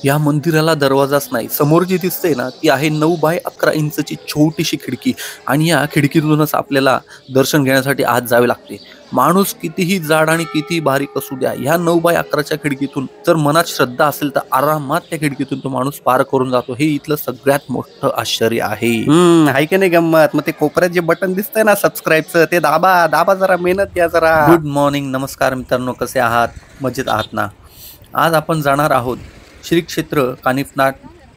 या मंदिराला दरवाजाच नाही. समोर जी दिसते ना, ती आहे 9 बाय 11 इंचची छोटीशी खिडकी आणि या खिडकीतूनच आपल्याला दर्शन घेण्यासाठी आत जावे लागते. माणूस कितीही जाड आणि कितीही बारीक असू द्या, ह्या 9 बाय 11च्या खिडकीतून जर मनात श्रद्धा असेल तर आरामात त्या खिडकीतून तो माणूस पार करून जातो. हे इथलं सगळ्यात मोठं आश्चर्य आहे. आहे की नाही गंमत? मग ते कोपऱ्यात जे बटन दिसतंय ना सबस्क्राईबचं, ते दाबा दाबा, जरा मेहनत घ्या जरा. गुड मॉर्निंग, नमस्कार मित्रांनो, कसे आहात? मजेत आहात ना? आज आपण जाणार आहोत श्री क्षेत्र कानिफनाथ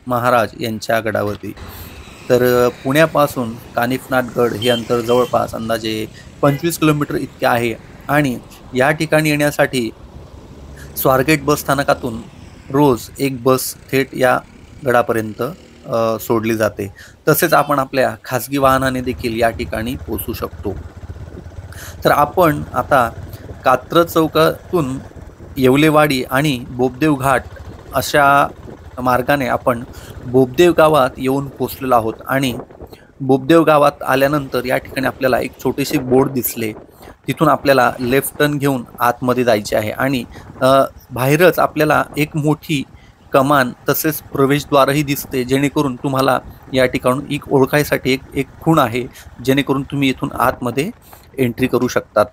महाराज यांच्या गडावरती. तर पुण्यापासून कानिफनाथ गड हे अंतर जवळपास अंदाजे 25 किलोमीटर इतके आहे आणि या ठिकाणी येण्यासाठी स्वारगेट बस स्थानकातून रोज एक बस थेट या गडापर्यंत सोडली जाते. तसेच आपण आपल्या खाजगी वाहनाने देखील या ठिकाणी पोहोचू शकतो. तर आपण आता कात्रज चौकातून येवलेवाडी आणि बोबदेव घाट अशा मार्गाने आपण बोबदेव गावात येऊन पोचलेलो आहोत आणि बोबदेव गावात आल्यानंतर या ठिकाणी आपल्याला एक छोटेसे बोर्ड दिसले. तिथून आपल्याला लेफ्ट टर्न घेऊन आतमध्ये जायचे आहे आणि बाहेरच आपल्याला एक मोठी कमान तसेच प्रवेशद्वारही दिसते, जेणेकरून तुम्हाला या ठिकाणून एक ओळखायसाठी एक खूण आहे, जेणेकरून तुम्ही इथून आतमध्ये एंट्री करू शकतात.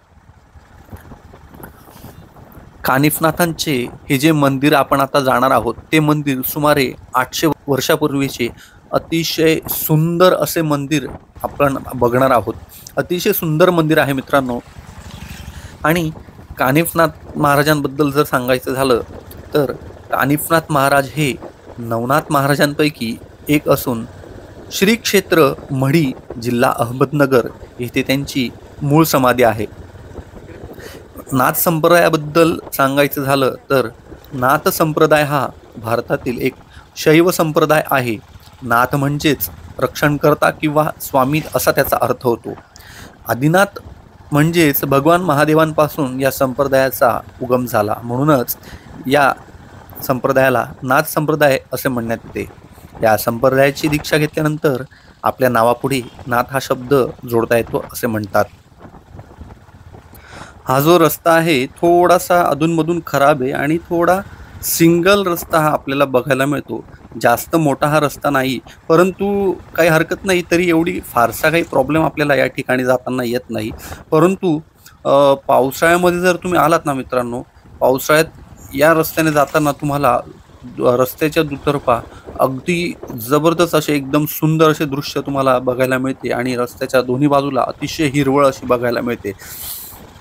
कानिफनाथांचे हे जे मंदिर आपण आता जाणार आहोत ते मंदिर सुमारे 800 वर्षापूर्वीचे अतिशय सुंदर असे मंदिर आपण बघणार आहोत. अतिशय सुंदर मंदिर आहे मित्रांनो. आणि कानिफनाथ महाराजांबद्दल जर सांगायचं झालं तर कानिफनाथ महाराज हे नवनाथ महाराजांपैकी एक असून श्री क्षेत्र मढी, जिल्हा अहमदनगर येथे त्यांची मूळ समाधी आहे. नाथ संप्रदायाबद्दल सांगायचं झालं तर नाथ संप्रदाय हा भारतातील एक शैव संप्रदाय आहे. नाथ म्हणजेच रक्षणकर्ता किंवा स्वामी असा त्याचा अर्थ होतो. आदिनाथ म्हणजेच भगवान महादेवांपासून या संप्रदायाचा उगम झाला, म्हणूनच या संप्रदायाला नाथ संप्रदाय असे म्हणण्यात येते. या संप्रदायाची दीक्षा घेतल्यानंतर आपल्या नावापुढे नाथ हा शब्द जोडता येतो असे म्हणतात. हा जो रस्ता आहे थोडासा अधूनमधून खराब आहे आणि थोडा सिंगल रस्ता हा आपल्याला बघायला मिळतो. जास्त मोठा हा रस्ता नाही, परंतु काही हरकत नाही. तरी एवढी फारसा काही प्रॉब्लेम आपल्याला या ठिकाणी जाताना येत नाही. परंतु पावसाळ्यामध्ये जर तुम्ही आलात ना मित्रांनो, पावसाळ्यात या रस्त्याने जाताना तुम्हाला रस्त्याच्या दुतर्फा अगदी जबरदस्त असे एकदम सुंदर असे दृश्य तुम्हाला बघायला मिळते आणि रस्त्याच्या दोन्ही बाजूला अतिशय हिरवळ अशी बघायला मिळते.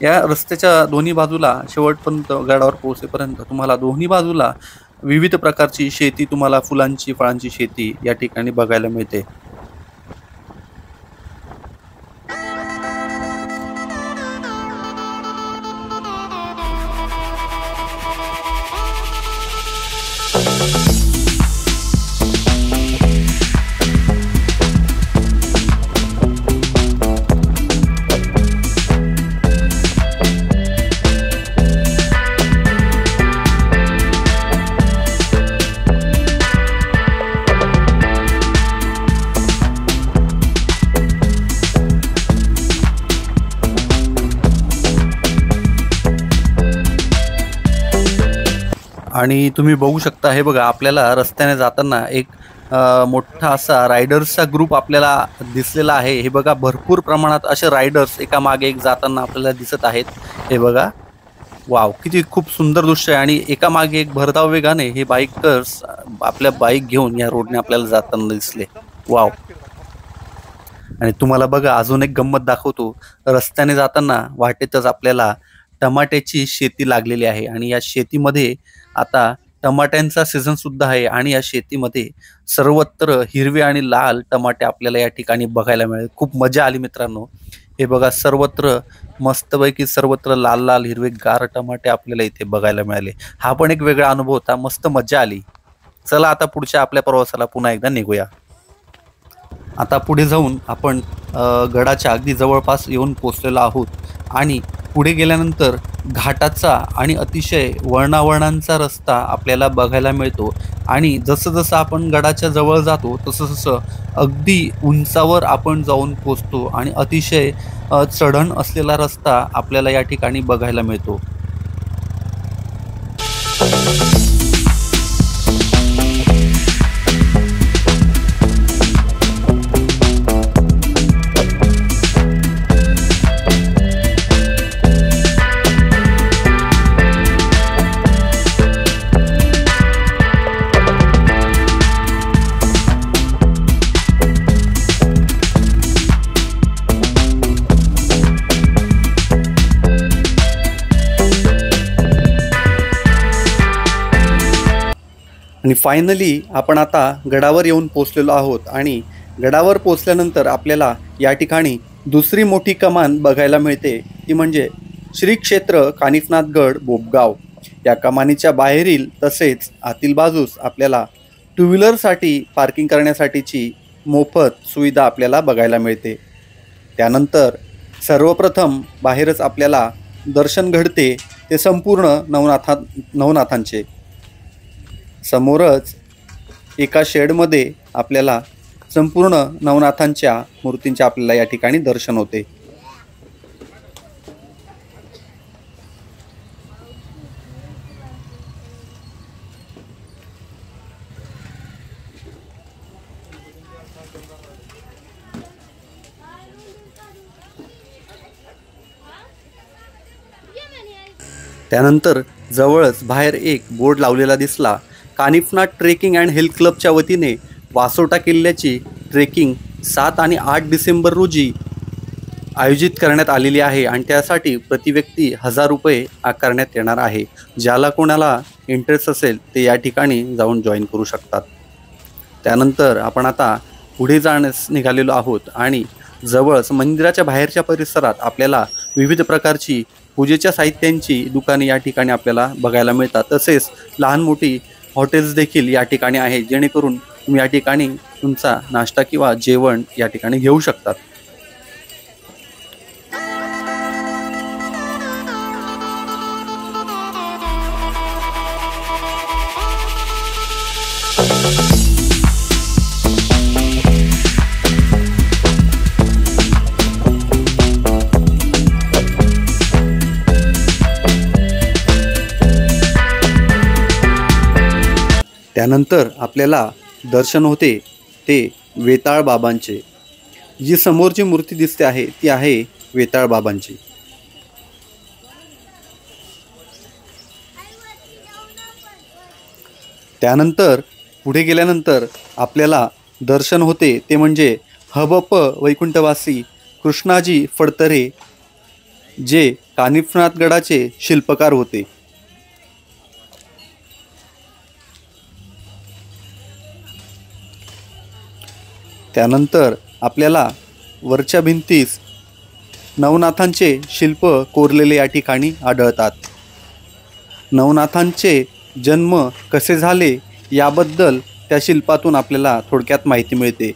या रस्त्याच्या दोन्ही बाजूला शेवटपर्यंत गडावर पोहोचेपर्यंत तुम्हाला दोन्ही बाजूला विविध प्रकारची शेती, तुम्हाला फुलांची फळांची शेती या ठिकाणी बघायला मिळते. आणि तुम्ही बघू शकता, हे बघा आपल्याला रस्त्याने जाताना एक मोठा असा रायडर्सचा ग्रुप आपल्याला दिसलेला आहे. हे बघा भरपूर प्रमाणात असे रायडर्स एका मागे एक जाताना आपल्याला दिसत आहेत. हे बघा, वाव, किती खूप सुंदर दृश्य आहे. आणि एका मागे एक भरधाव वेगाने हे बाईकर्स आपल्या बाईक घेऊन या रोडने आपल्याला जाताना दिसले. वाव. आणि तुम्हाला बघा अजून एक गंमत दाखवतो. रस्त्याने जाताना वाटेतच आपल्याला टमाट्याची शेती लागलेली आहे आणि या शेतीमध्ये आता टमाट्यांचा सीझन सुद्धा आहे आणि या शेतीमध्ये सर्वत्र हिरवे आणि लाल टमाटे आपल्याला या ठिकाणी बघायला मिळाले. खूप मजा आली मित्रांनो. हे बघा, सर्वत्र मस्तपैकी सर्वत्र लाल लाल हिरवेगार टमाटे आपल्याला इथे बघायला मिळाले. हा पण एक वेगळा अनुभव होता. मस्त मजा आली. चला आता पुढच्या आपल्या प्रवासाला पुन्हा एकदा निघूया. आता पुढे जाऊन आपण गडाच्या अगदी जवळपास येऊन पोचलेलो आहोत आणि पुढे गेल्यानंतर घाटाचा आणि अतिशय वळणावळणांचा रस्ता आपल्याला बघायला मिळतो. आणि जसं जसं आपण गडाच्या जवळ जातो तसं तसं अगदी उंचावर आपण जाऊन पोचतो आणि अतिशय चढण असलेला रस्ता आपल्याला या ठिकाणी बघायला मिळतो. आणि फायनली आपण आता गडावर येऊन पोचलेलो आहोत आणि गडावर पोचल्यानंतर आपल्याला या ठिकाणी दुसरी मोठी कमान बघायला मिळते, ती म्हणजे श्री क्षेत्र कानिफनाथगड बोपगाव. या कमानीच्या बाहेरील तसेच आतील बाजूस आपल्याला टू व्हीलरसाठी पार्किंग करण्यासाठीची मोफत सुविधा आपल्याला बघायला मिळते. त्यानंतर सर्वप्रथम बाहेरच आपल्याला दर्शन घडते ते संपूर्ण नवनाथांचे. समोरच एका शेडमध्ये आपल्याला संपूर्ण नवनाथांच्या मूर्तींचे आपल्याला या ठिकाणी दर्शन होते. त्यानंतर जवळच बाहेर एक बोर्ड लावलेला दिसला. कानिफनाथ ट्रेकिंग अँड हिल क्लबच्या वतीने वासोटा किल्ल्याची ट्रेकिंग 7 आणि 8 डिसेंबर रोजी आयोजित करण्यात आलेली आहे आणि त्यासाठी प्रतिव्यक्ती 1000 रुपये आकारण्यात येणार आहे. ज्याला कोणाला इंटरेस्ट असेल ते या ठिकाणी जाऊन जॉईन करू शकतात. त्यानंतर आपण आता पुढे जाण्यास निघालेलो आहोत आणि जवळच मंदिराच्या बाहेरच्या परिसरात आपल्याला विविध प्रकारची पूजेच्या साहित्यांची दुकाने या ठिकाणी आपल्याला बघायला मिळतात. तसेच लहान मोठी हॉटेल्स देखील या ठिकाणी आहेत, जेणेकरून तुम्ही या ठिकाणी तुमचा नाश्ता किंवा जेवण या ठिकाणी घेऊ शकतात. त्यानंतर आपल्याला दर्शन होते ते वेताळ बाबांचे. जी समोरची मूर्ती दिसते आहे ती आहे वेताळ बाबांची. त्यानंतर पुढे गेल्यानंतर आपल्याला दर्शन होते ते म्हणजे हबप वैकुंठवासी कृष्णाजी फडतरे, जे कानिफनाथगडाचे शिल्पकार होते. त्यानंतर आपल्याला वरच्या भिंतीस नवनाथांचे शिल्प कोरलेले या ठिकाणी आढळतात. नवनाथांचे जन्म कसे झाले याबद्दल त्या शिल्पातून आपल्याला थोडक्यात माहिती मिळते.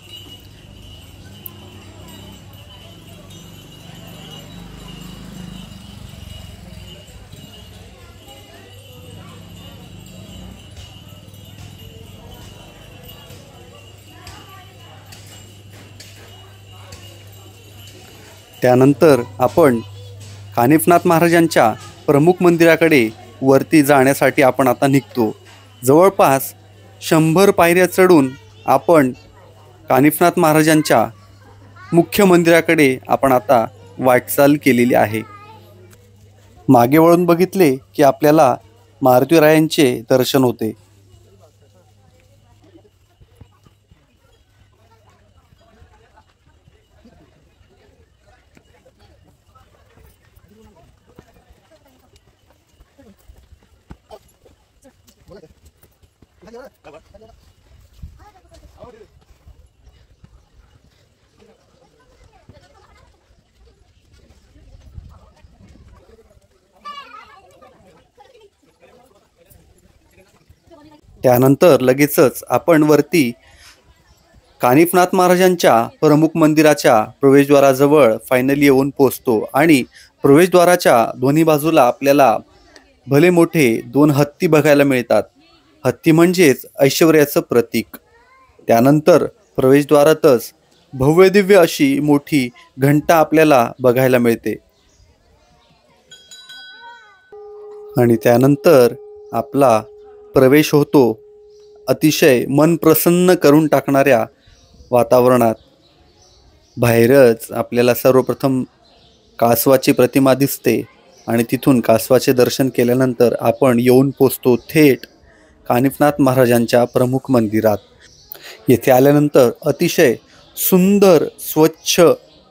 त्यानंतर आपण कानिफनाथ महाराजांच्या प्रमुख मंदिराकडे वरती जाण्यासाठी आपण आता निघतो. जवळपास 100 पायऱ्या चढून आपण कानिफनाथ महाराजांच्या मुख्य मंदिराकडे आपण आता वाटचाल केलेली आहे. मागे वळून बघितले की आपल्याला मारुतीरायांचे दर्शन होते. त्यानंतर लगेचच आपण वरती कानिफनाथ महाराजांच्या प्रमुख मंदिराच्या प्रवेशद्वाराजवळ फायनली येऊन पोहोचतो आणि प्रवेशद्वाराच्या दोन्ही बाजूला आपल्याला भले मोठे 2 हत्ती बघायला मिळतात. हत्ती म्हणजेच ऐश्वर्याचं प्रतीक. त्यानंतर प्रवेशद्वारातच भव्य दिव्य अशी मोठी घंटा आपल्याला बघायला मिळते आणि त्यानंतर आपला प्रवेश होतो अतिशय मन प्रसन्न करून टाकणाऱ्या वातावरणात. बाहेरच आपल्याला सर्वप्रथम कासवाची प्रतिमा दिसते आणि तिथून कासवाचे दर्शन केल्यानंतर आपण येऊन पोचतो थेट कानिफनाथ महाराजांच्या प्रमुख मंदिरात. येथे आल्यानंतर अतिशय सुंदर स्वच्छ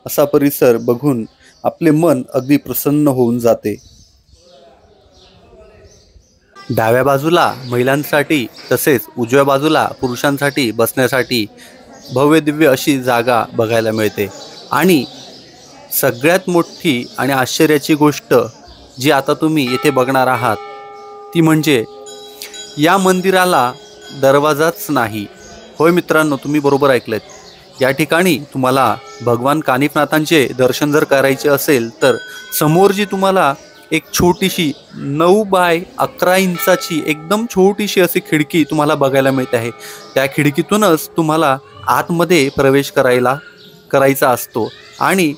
असा परिसर बघून आपले मन अगदी प्रसन्न होऊन जाते. डाव्या बाजूला महिलांसाठी तसेच उजव्या बाजूला पुरुषांसाठी बसण्यासाठी भव्य दिव्य अशी जागा बघायला मिळते. आणि सगळ्यात मोठी आणि आश्चर्याची गोष्ट जी आता तुम्ही येथे बघणार आहात ती म्हणजे या मंदिराला दरवाजाच नाही. होय मित्रांनो, तुम्ही बरोबर ऐकलत. या ठिकाणी तुम्हाला भगवान कानिफनाथांचे दर्शन जर करायचे असेल तर समोर जी तुम्हाला एक छोटीशी 9 बाय 11 इंचाची एकदम छोटीशी अशी खिडकी तुम्हाला बघायला मिळते आहे. त्या खिडकीतूनच तुम्हाला आतमध्ये प्रवेश करायचा असतो. आणि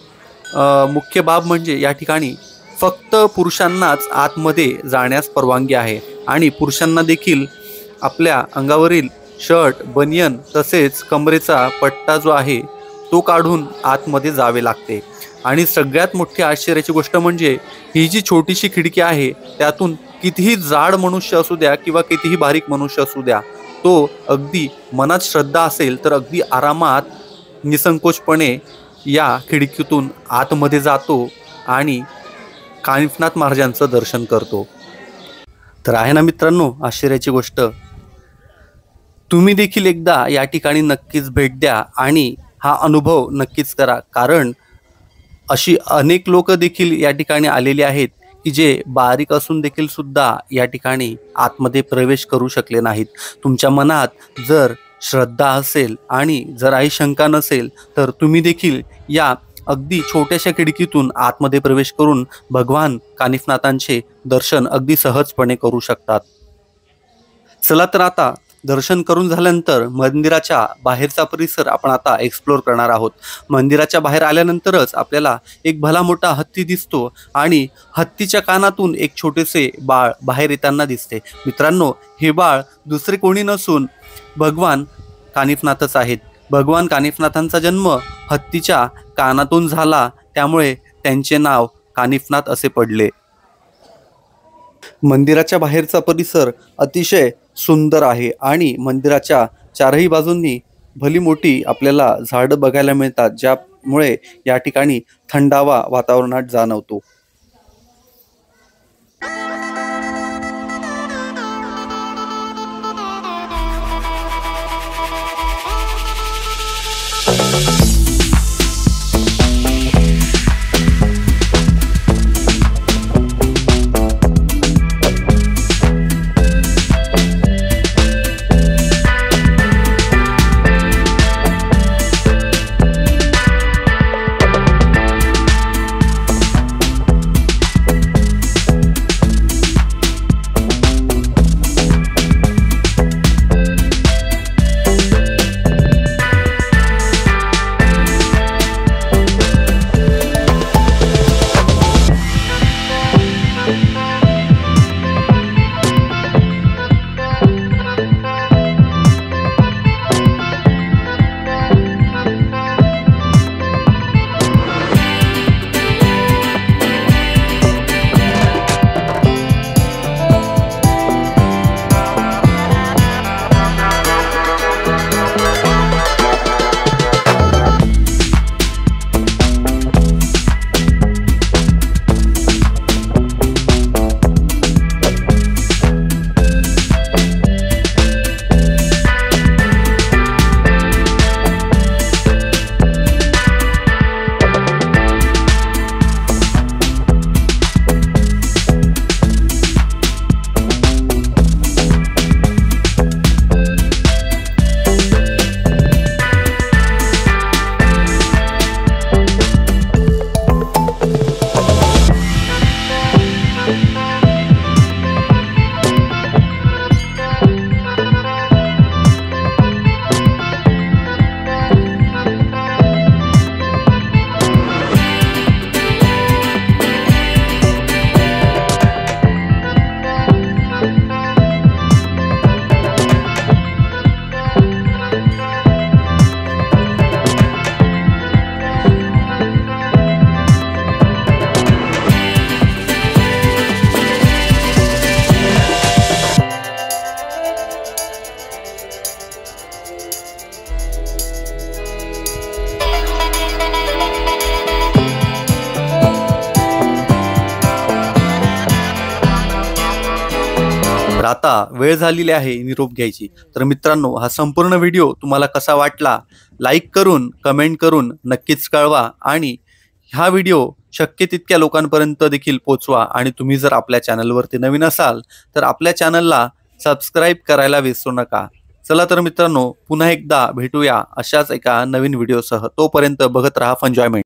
मुख्य बाब म्हणजे या ठिकाणी फक्त पुरुषांनाच आतमध्ये जाण्यास परवानगी आहे. आणि पुरुषांना देखील आपल्या अंगावरील शर्ट, बनियन तसेच कमरेचा पट्टा जो आहे तो काढून आतमध्ये जावे लागते. आणि सगळ्यात मोठी आश्चर्याची गोष्ट म्हणजे ही जी छोटीशी खिडकी आहे त्यातून कितीही जाड मनुष्य असू द्या किंवा कितीही बारीक मनुष्य असू द्या, तो अगदी मनात श्रद्धा असेल तर अगदी आरामात निसंकोचपणे या खिडकीतून आतमध्ये जातो आणि कानिफनाथ महाराजांचं दर्शन करतो. तर आहे ना मित्रांनो आश्चर्याची गोष्ट. तुम्ही देखील एकदा या ठिकाणी नक्कीच भेट द्या आणि हा अनुभव नक्कीच करा. कारण अशी अनेक लोक देखील या ठिकाणी आलेली आहेत की जे बारीक असून देखील सुद्धा या ठिकाणी आतमध्ये प्रवेश करू शकले नाहीत. तुमच्या मनात जर श्रद्धा असेल आणि जर काही शंका नसेल तर तुम्ही देखील या अगदी छोट्याशा खिडकीतून आतमध्ये प्रवेश करून भगवान कानिफनाथांचे दर्शन अगदी सहजपणे करू शकतात. चला तर आता दर्शन करून झाल्यानंतर मंदिराच्या बाहेरचा परिसर आपण आता एक्सप्लोर करणार आहोत. मंदिराच्या बाहेर आल्यानंतरच आपल्याला एक भला मोठा हत्ती दिसतो आणि हत्तीच्या कानातून एक छोटेसे बाळ बाहेर येताना दिसते. मित्रांनो, हे बाळ दुसरे कोणी नसून भगवान कानिफनाथच आहेत. भगवान कानिफनाथांचा जन्म हत्तीच्या कानातून झाला, त्यामुळे त्यांचे नाव कानिफनाथ असे पडले. मंदिराच्या बाहेरचा परिसर अतिशय सुंदर आहे आणि मंदिराच्या चारही बाजूंनी भली मोठी आपल्याला झाडं बघायला मिळतात, ज्यामुळे या ठिकाणी थंडावा वातावरणात जाणवतो. आता वेळ झालेली आहे निरोप घ्यायची. तर मित्रांनो, हा संपूर्ण व्हिडिओ तुम्हाला कसा वाटला लाईक करून कमेंट करून नक्कीच कळवा आणि हा व्हिडिओ शक्य तितक्या लोकांपर्यंत देखील पोचवा. आणि तुम्ही जर आपल्या चॅनलवरती नवीन असाल तर आपल्या चॅनलला सबस्क्राईब करायला विसरू नका. चला तर मित्रांनो, पुन्हा एकदा भेटूया अशाच एका नवीन व्हिडिओसह. तोपर्यंत बघत राहा फंजॉयमेंट.